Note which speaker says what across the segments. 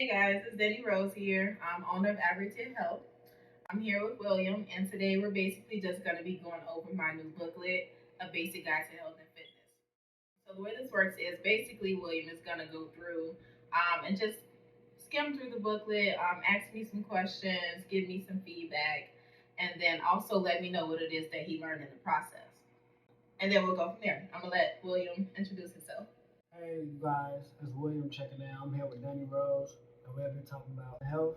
Speaker 1: Hey guys, it's Denny Rose here. I'm owner of Average Health. I'm here with William, and today we're basically just going to be going over my new booklet, A Basic Guide to Health and Fitness. So the way this works is basically William is going to go through and just skim through the booklet, ask me some questions, give me some feedback, and then also let me know what it is that he learned in the process. And then we'll go from there. I'm going to let William introduce himself.
Speaker 2: Hey you guys, it's William checking in. I'm here with Danny Rose, and we'll be talking about health.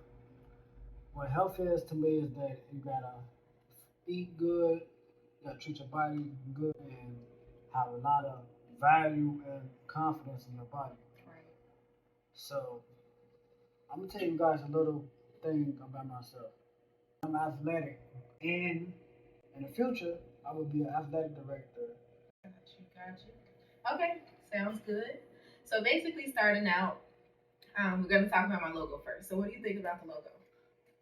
Speaker 2: What health is to me is that you gotta eat good, you gotta treat your body good, and have a lot of value and confidence in your body.
Speaker 1: Right.
Speaker 2: So I'm gonna tell you guys a little thing about myself. I'm athletic, and in the future, I will be an athletic director.
Speaker 1: Got you. Okay, sounds good. So basically, starting out, we're going to talk about my logo first. So, what do you think about the logo?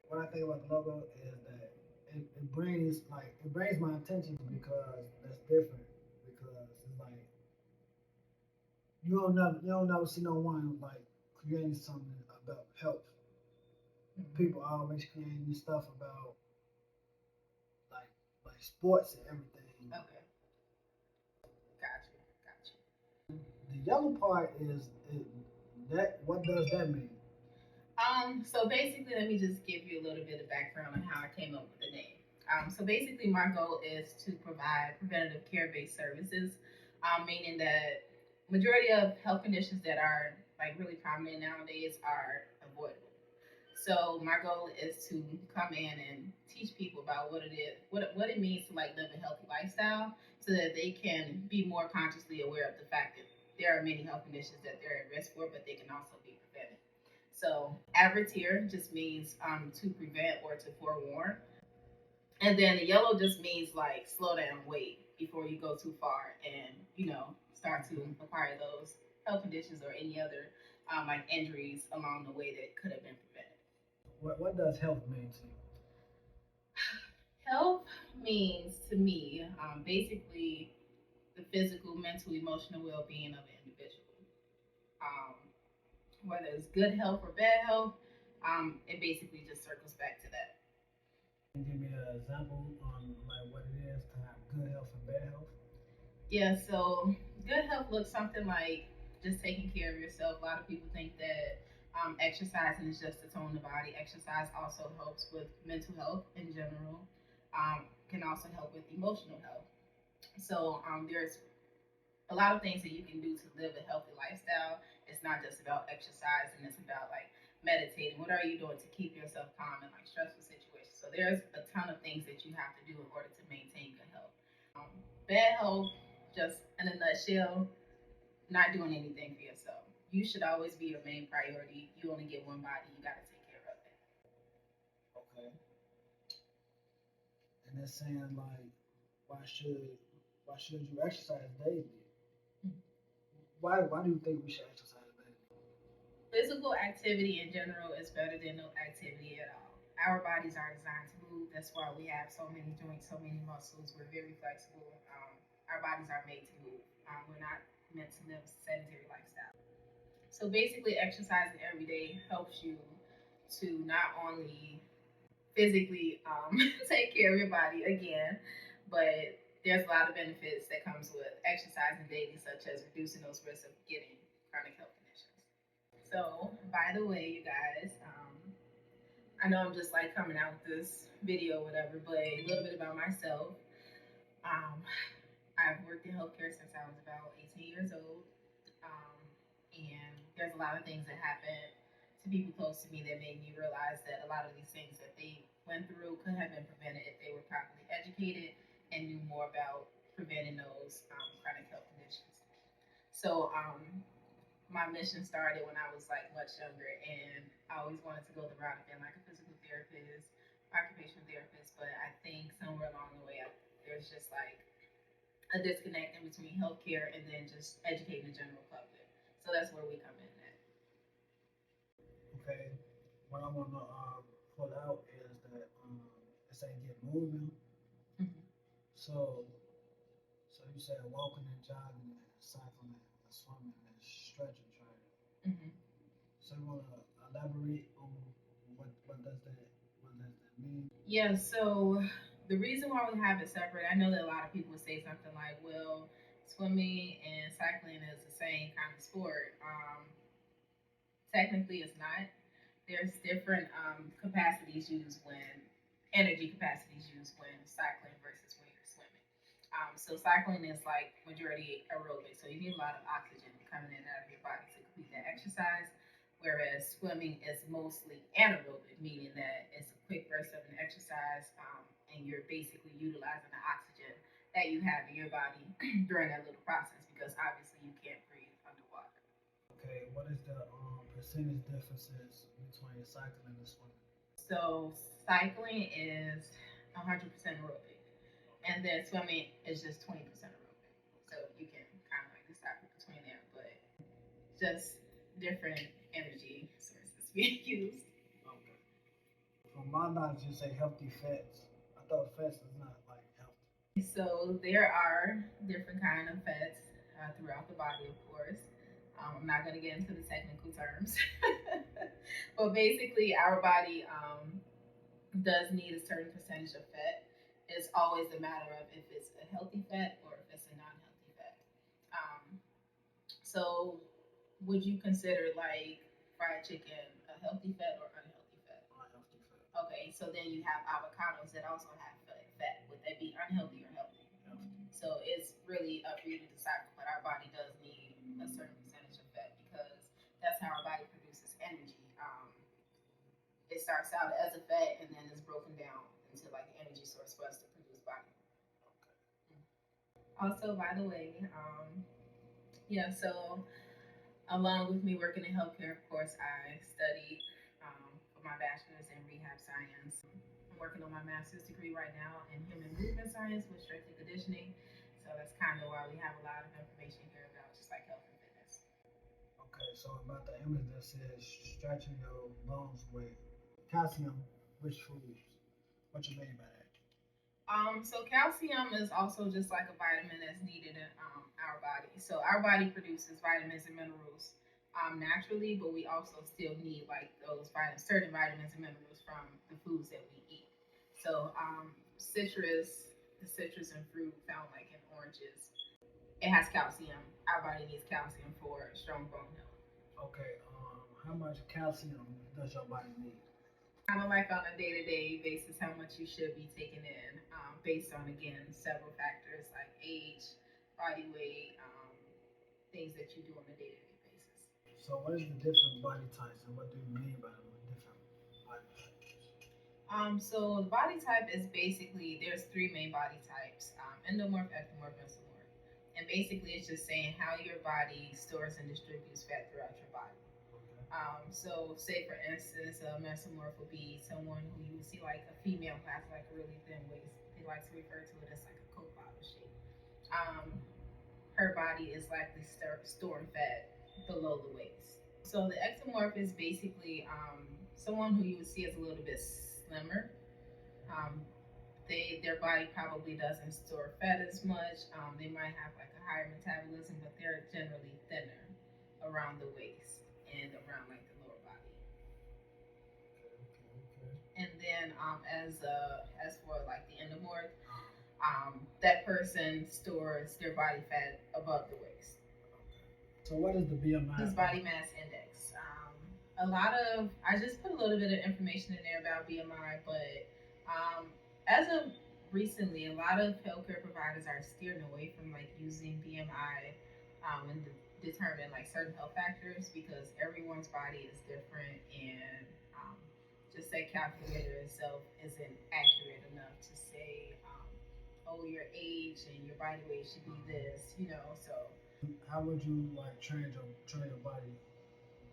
Speaker 2: What I think about the logo is that it brings my attention because that's different because it's like you don't never see no one like creating something about health. People are always creating stuff about like like sports and everything.
Speaker 1: Okay, got you, got you.
Speaker 2: The yellow part is that what does that mean?
Speaker 1: So basically, let me just give you a little bit of background on how I came up with the name. So basically, my goal is to provide preventative care-based services, meaning that majority of health conditions that are like really prominent nowadays are avoidable. So my goal is to come in and teach people about what it is, what it means to like live a healthy lifestyle, so that they can be more consciously aware of the fact that there are many health conditions that they're at risk for, but they can also be prevented. So advertire just means to prevent or to forewarn, and then the yellow just means like slow down, wait before you go too far, and start to acquire those health conditions or any other like injuries along the way that could have been prevented.
Speaker 2: What does health mean to you?
Speaker 1: Health means to me basically the physical, mental, emotional well being of an individual. Um, Whether it's good health or bad health, it basically just circles back to that.
Speaker 2: Can you give me an example on like what it is to have good health and bad health?
Speaker 1: Yeah, so good health looks something like just taking care of yourself. A lot of people think that exercising is just to tone the body. Exercise also helps with mental health in general, can also help with emotional health. So there's a lot of things that you can do to live a healthy lifestyle. It's not just about exercising, it's about like meditating. What are you doing to keep yourself calm in like stressful situations? So there's a ton of things that you have to do in order to maintain good health. Bad health, just in a nutshell, not doing anything for yourself. You should always be your main priority. You only get one body, you got to take care of it.
Speaker 2: Okay. And that's saying like why should why should you exercise daily? Why do you think we should exercise daily?
Speaker 1: Physical activity in general is better than no activity at all. Our bodies are designed to move. That's why we have so many joints, so many muscles. We're very flexible. Our bodies are made to move. We're not meant to live a sedentary lifestyle. So basically, exercising every day helps you to not only physically take care of your body again, but there's a lot of benefits that comes with exercising daily, such as reducing those risks of getting chronic health conditions. So, by the way, you guys, I know I'm just like coming out with this video, or whatever, but a little bit about myself. Um, I've worked in healthcare since I was about 18 years old, um, and there's a lot of things that happened to people close to me that made me realize that a lot of these things that they went through could have been prevented if they were properly educated and knew more about preventing those chronic health conditions. So, my mission started when I was like much younger, and I always wanted to go the route of being like a physical therapist, occupational therapist. But I think somewhere along the way, there's just like a disconnect in between healthcare and then just educating the general public. So that's where we come in at.
Speaker 2: Okay. What I wanna put out is that it say get moving.
Speaker 1: Mm-hmm.
Speaker 2: So you said walking and jogging and cycling and swimming and stretching training.
Speaker 1: Mm-hmm.
Speaker 2: So you wanna elaborate elaborate on what does that mean?
Speaker 1: Yeah, so the reason why we have it separate, I know that a lot of people say something like, well, swimming and cycling is the same kind of sport. Technically, it's not. There's different capacities used when energy capacities used when cycling versus when you're swimming. So cycling is like majority aerobic, so you need a lot of oxygen coming in and out of your body to complete that exercise. Whereas swimming is mostly anaerobic, meaning that it's a quick burst of an exercise, and you're basically utilizing the oxygen that you have in your body during that little process because obviously you can't breathe underwater.
Speaker 2: Okay, what is the percentage differences between cycling and swimming?
Speaker 1: So cycling is 100% aerobic, and then swimming is just 20% aerobic. So you can kind of like decipher between there, but just different energy sources being used.
Speaker 2: Okay. From my knowledge, you say healthy fats. I thought fats is not like healthy.
Speaker 1: So there are different kind of fats throughout the body, of course. I'm not going to get into the technical terms, but basically, our body does need a certain percentage of fat. It's always a matter of if it's a healthy fat or if it's a non-healthy fat. Um, so, would you consider like fried chicken a healthy fat or unhealthy fat?
Speaker 2: Unhealthy fat.
Speaker 1: Okay, so then you have avocados that also have fat. Would that be unhealthy or healthy?
Speaker 2: Healthy.
Speaker 1: So it's really up for you to decide. But our body does need a certain percentage of fat because that's how our body produces energy. It starts out as a fat and then it's broken down into like an energy source for us to produce body. Also, by the way, yeah, so along with me working in healthcare, of course, I studied for my bachelor's in rehab science. I'm working on my master's degree right now in human movement science with strength and conditioning. So that's kind of why we have a lot of information here about just like health and fitness.
Speaker 2: Okay, so about the image that says stretching your bones with calcium rich foods. What you mean by that?
Speaker 1: So calcium is also just like a vitamin that's needed in our body. So our body produces vitamins and minerals naturally, but we also still need like those certain vitamins and minerals from the foods that we eat. So the citrus and fruit found like in oranges, it has calcium. Our body needs calcium for strong bone health.
Speaker 2: Okay, how much calcium does your body need?
Speaker 1: Kind of like on a day-to-day basis how much you should be taking in based on again several factors like age, body weight, things that you do on a day-to-day basis.
Speaker 2: So what is the different body types and what do you mean by the different body types?
Speaker 1: So the body type is basically there's three main body types: endomorph, ectomorph, mesomorph. And basically, it's just saying how your body stores and distributes fat throughout your body. So, say for instance, a mesomorph would be someone who you would see like a female who has like a really thin waist. They like to refer to it as like a Coke bottle shape. Um, her body is likely storing fat below the waist. So the ectomorph is basically someone who you would see as a little bit slimmer. Um, their body probably doesn't store fat as much. They might have like a higher metabolism, but they're generally thinner around the waist and around like the lower body. And then as for like the endomorph, that person stores their body fat above the waist.
Speaker 2: So what is the BMI?
Speaker 1: His body mass index. A lot of I just put a little bit of information in there about BMI, but as of recently, a lot of healthcare providers are steering away from like using BMI when determine like certain health factors because everyone's body is different and just that calculator itself isn't accurate enough to say, oh, your age and your body weight should be this, So
Speaker 2: how would you like train your body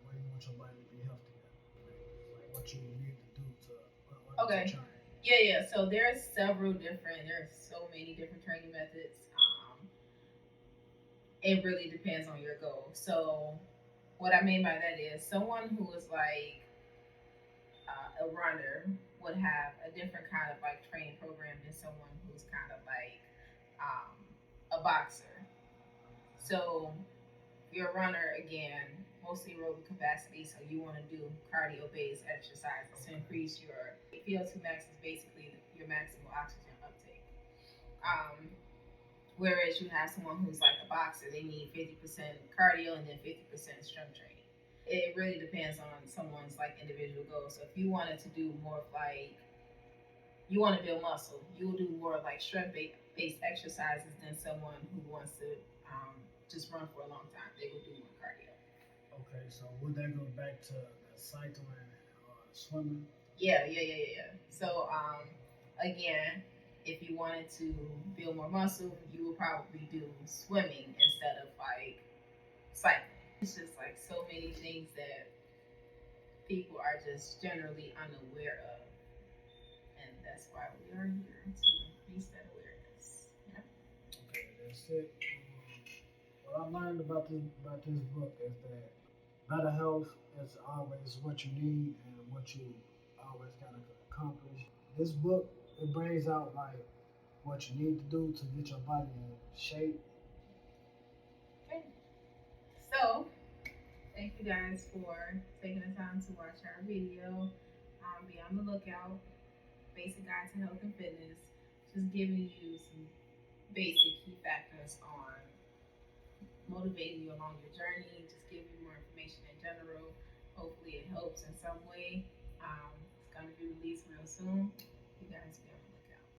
Speaker 2: where you want your body to be healthy at? Like what you need to do
Speaker 1: okay.
Speaker 2: To train.
Speaker 1: Yeah. So there's so many different training methods. It really depends on your goal. So what I mean by that is someone who is like a runner would have a different kind of like training program than someone who's kind of like a boxer. So your runner again, mostly aerobic capacity, so you want to do cardio-based exercises to increase your VO2 max is basically your maximal oxygen uptake. Um, Whereas you have someone who's like a boxer, they need 50% cardio and then 50% strength training. It really depends on someone's like individual goals. So if you wanted to do more of like you want to build muscle, you'll do more of like strength based exercises than someone who wants to just run for a long time. They will do more cardio.
Speaker 2: Okay, so would that go back to cycling or swimming?
Speaker 1: Yeah. So again, if you wanted to build more muscle, you would probably do swimming instead of like cycling. It's just like so many things that people are just generally unaware of, and that's why we are here to increase that awareness. Yeah.
Speaker 2: Okay, that's it. What I learned about this book is that better health is always what you need and what you always gotta accomplish. This book it brings out like what you need to do to get your body in shape.
Speaker 1: Okay. So thank you guys for taking the time to watch our video. Be on the lookout. Basic Guide to Health and Fitness. Just giving you some basic key factors on motivating you along your journey. Just give you more information in general. Hopefully, it helps in some way. It's going to be released real soon. You guys